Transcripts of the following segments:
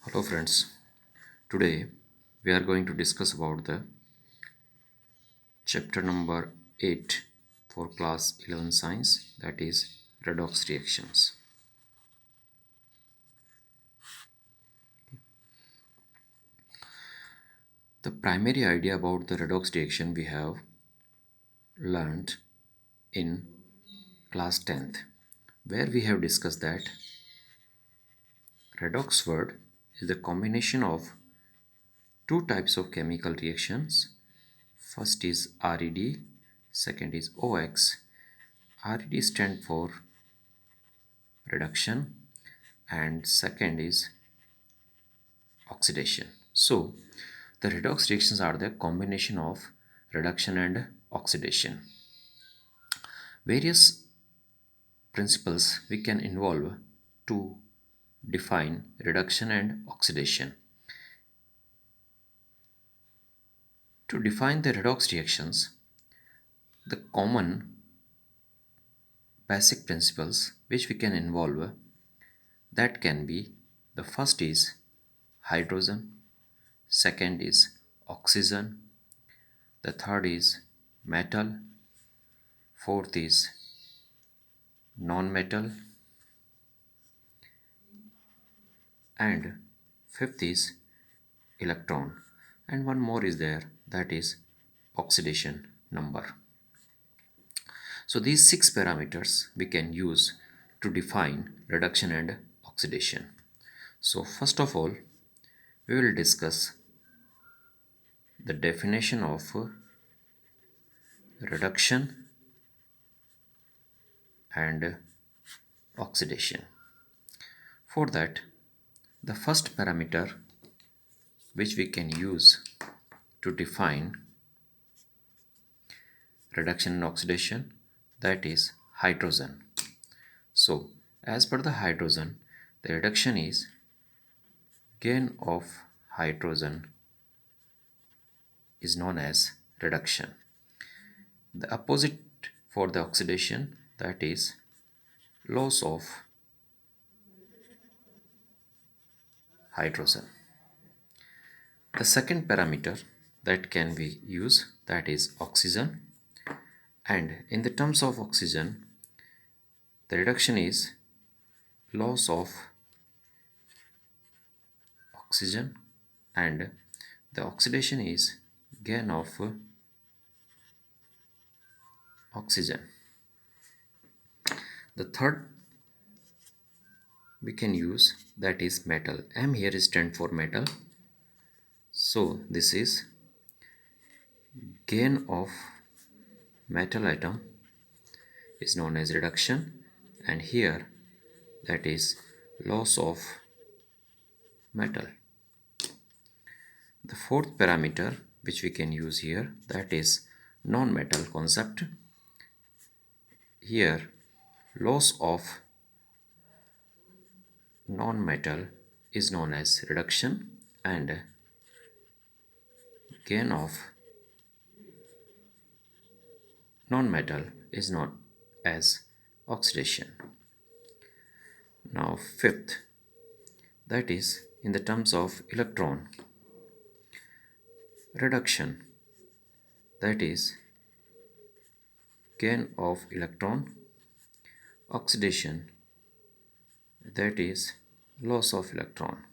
Hello friends, today we are going to discuss about the chapter number 8 for class 11 science, that is redox reactions. The primary idea about the redox reaction we have learned in class 10th, where we have discussed that redox word is the combination of two types of chemical reactions. First is RED, second is OX. RED stands for reduction and second is oxidation. So the redox reactions are the combination of reduction and oxidation. Various principles we can involve to define reduction and oxidation. To define the redox reactions, the common basic principles which we can involve, that can be, the first is hydrogen, second is oxygen, the third is metal, fourth is non-metal, and fifth is electron, and one more is there, that is oxidation number. So these six parameters we can use to define reduction and oxidation. So first of all, we will discuss the definition of reduction and oxidation. For that, the first parameter which we can use to define reduction and oxidation, that is hydrogen. So as per the hydrogen, the reduction is gain of hydrogen is known as reduction. The opposite for the oxidation, that is loss of hydrogen. The second parameter that can be used, that is oxygen, and in the terms of oxygen, the reduction is loss of oxygen and the oxidation is gain of oxygen. The third we can use, that is metal. M here is stand for metal, so this is gain of metal atom is known as reduction, and here that is loss of metal. The fourth parameter which we can use here, that is non-metal concept. Here loss of non-metal is known as reduction and gain of non-metal is known as oxidation. Now fifth, that is in the terms of electron reduction, that is gain of electron, oxidation, that is loss of electron,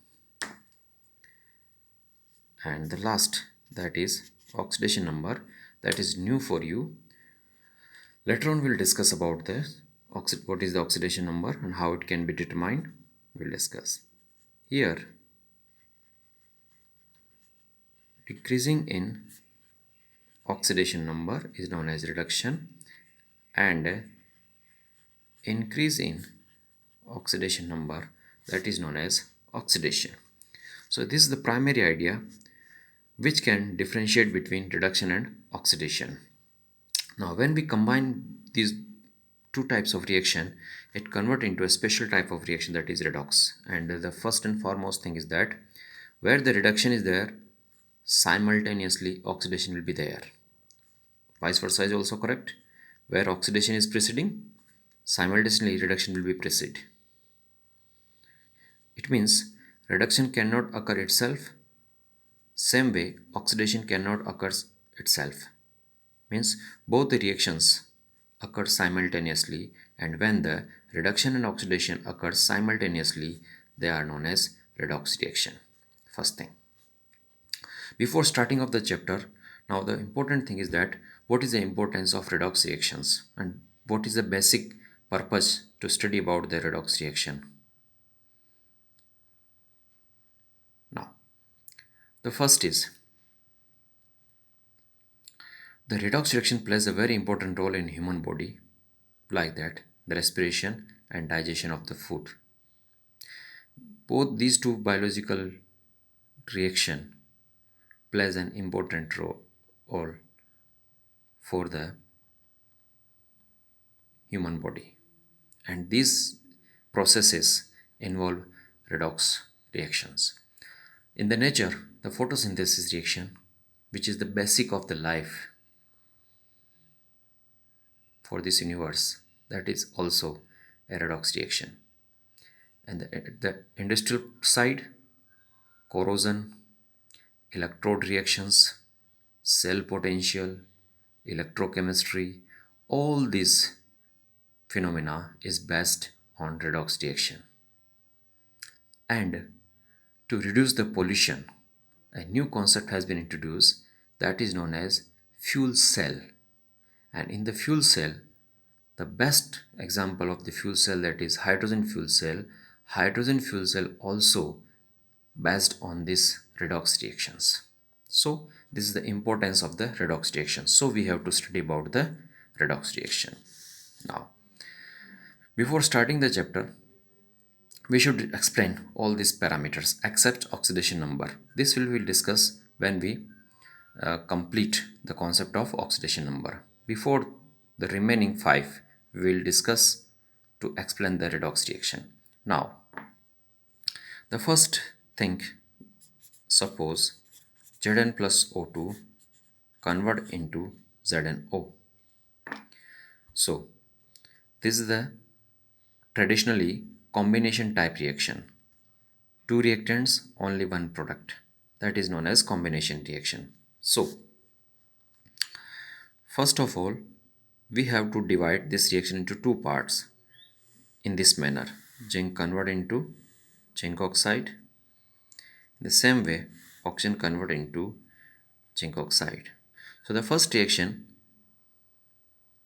and the last, that is oxidation number, that is new for you. Later on we'll discuss about the what is the oxidation number and how it can be determined. We'll discuss here. Decreasing in oxidation number is known as reduction and increase in oxidation number, that is known as oxidation. So this is the primary idea which can differentiate between reduction and oxidation. Now when we combine these two types of reaction, it convert into a special type of reaction, that is redox. And the first and foremost thing is that where the reduction is there, simultaneously oxidation will be there. Vice versa is also correct. Where oxidation is preceding, simultaneously reduction will be precede. It means Reduction cannot occur itself. Same way, oxidation cannot occur itself. Means both the reactions occur simultaneously, and when the reduction and oxidation occurs simultaneously, they are known as redox reaction. First thing. Before starting off the chapter, now the important thing is that what is the importance of redox reactions and what is the basic purpose to study about the redox reaction. Now, the first is the redox reaction plays a very important role in human body, like that the respiration and digestion of the food. Both these two biological reaction plays an important role for the human body, and these processes involve redox reactions. In the nature, the photosynthesis reaction, which is the basic of the life for this universe, that is also a redox reaction. And the industrial side, corrosion, electrode reactions, cell potential, electrochemistry, all these phenomena is based on redox reaction. And to reduce the pollution, a new concept has been introduced that is known as fuel cell. And in the fuel cell, the best example of the fuel cell, that is hydrogen fuel cell. Hydrogen fuel cell also based on these redox reactions. So this is the importance of the redox reaction. So we have to study about the redox reaction. Now, before starting the chapter, we should explain all these parameters except oxidation number. This will be discussed when we complete the concept of oxidation number. Before the remaining five, we will discuss to explain the redox reaction. Now, the first thing, suppose Zn plus O2 convert into ZnO. So, this is the traditionally combination type reaction. Two reactants, only one product. That is known as combination reaction. So, first of all, we have to divide this reaction into two parts in this manner. Zinc convert into zinc oxide. The same way, oxygen convert into zinc oxide. So the first reaction,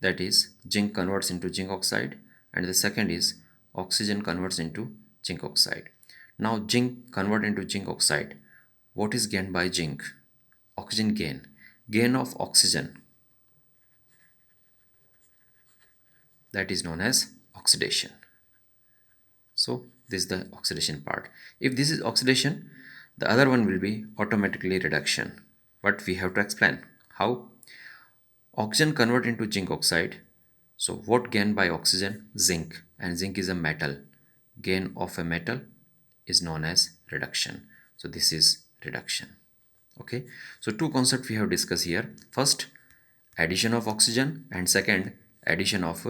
that is zinc converts into zinc oxide, and the second is oxygen converts into zinc oxide. Now zinc convert into zinc oxide. What is gained by zinc? Oxygen gain. Gain of oxygen. That is known as oxidation. So this is the oxidation part. If this is oxidation, the other one will be automatically reduction. But we have to explain how. Oxygen convert into zinc oxide. So what gain by oxygen? Zinc. And zinc is a metal. Gain of a metal is known as reduction. So this is reduction. Okay. So two concepts we have discussed here. First, addition of oxygen, and second, addition of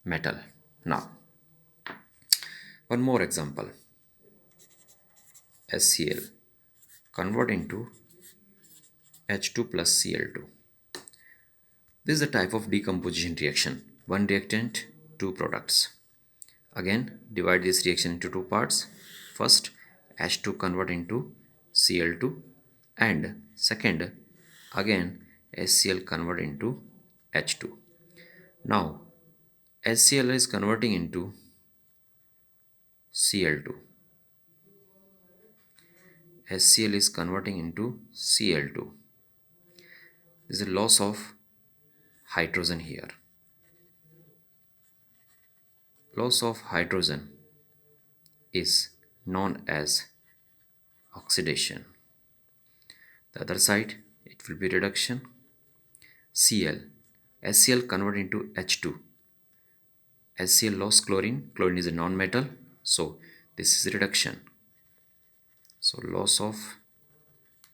metal. Now, one more example. HCl convert into H2 plus Cl2. This is a type of decomposition reaction. One reactant, two products. Again, divide this reaction into two parts. First, H2 convert into Cl2, and second, again HCl convert into H2. Now, HCl is converting into Cl2. HCl is converting into Cl2. There is a loss of hydrogen here. Loss of hydrogen is known as oxidation. The other side, it will be reduction. Cl. HCl convert into H2. HCl lost chlorine. Chlorine is a non-metal. So this is reduction. So loss of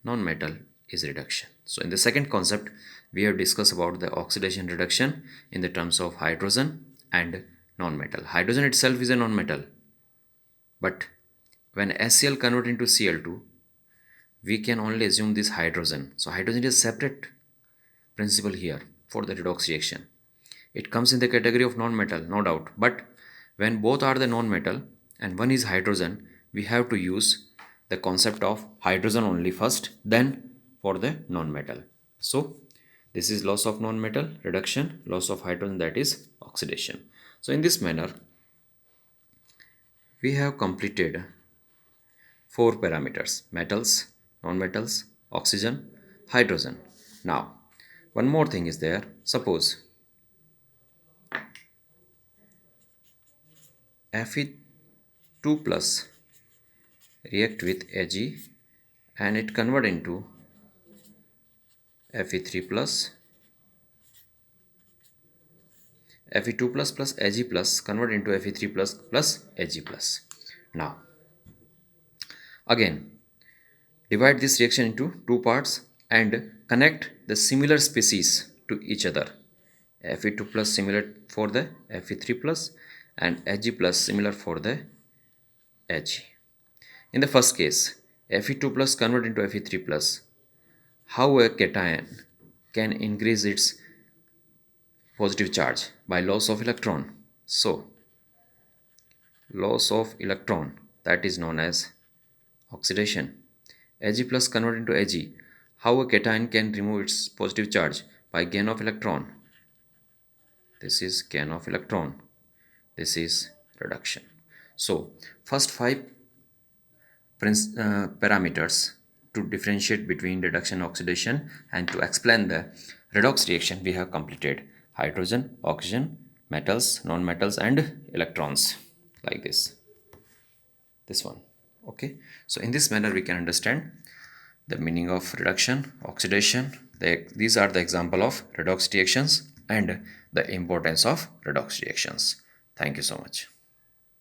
non-metal is reduction. So in the second concept, we have discussed about the oxidation reduction in the terms of hydrogen and non-metal. Hydrogen itself is a non-metal, but when HCl convert into Cl2, we can only assume this hydrogen. So hydrogen is separate principle here for the redox reaction. It comes in the category of non-metal, no doubt. But when both are the non-metal and one is hydrogen, we have to use the concept of hydrogen only first, then for the non-metal. So this is loss of non-metal, reduction, loss of hydrogen, that is oxidation. So in this manner, we have completed four parameters: metals, non-metals, oxygen, hydrogen. Now, one more thing is there. Suppose Fe2 plus react with Ag and it convert into Fe3 plus, Fe2 plus Ag plus convert into Fe3 plus Ag plus. Now, again, divide this reaction into two parts and connect the similar species to each other. Fe2 plus similar for the Fe3 plus and Ag plus similar for the Ag. In the first case, Fe2 plus convert into Fe3 plus. How a cation can increase its positive charge? By loss of electron. So, loss of electron, that is known as oxidation. Ag plus convert into Ag. How a cation can remove its positive charge? By gain of electron. This is gain of electron. This is reduction. So, first five parameters to differentiate between reduction and oxidation, and to explain the redox reaction we have completed: hydrogen, oxygen, metals, non-metals and electrons, like this one. Okay, so in this manner we can understand the meaning of reduction, oxidation. These are the example of redox reactions and the importance of redox reactions. Thank you so much.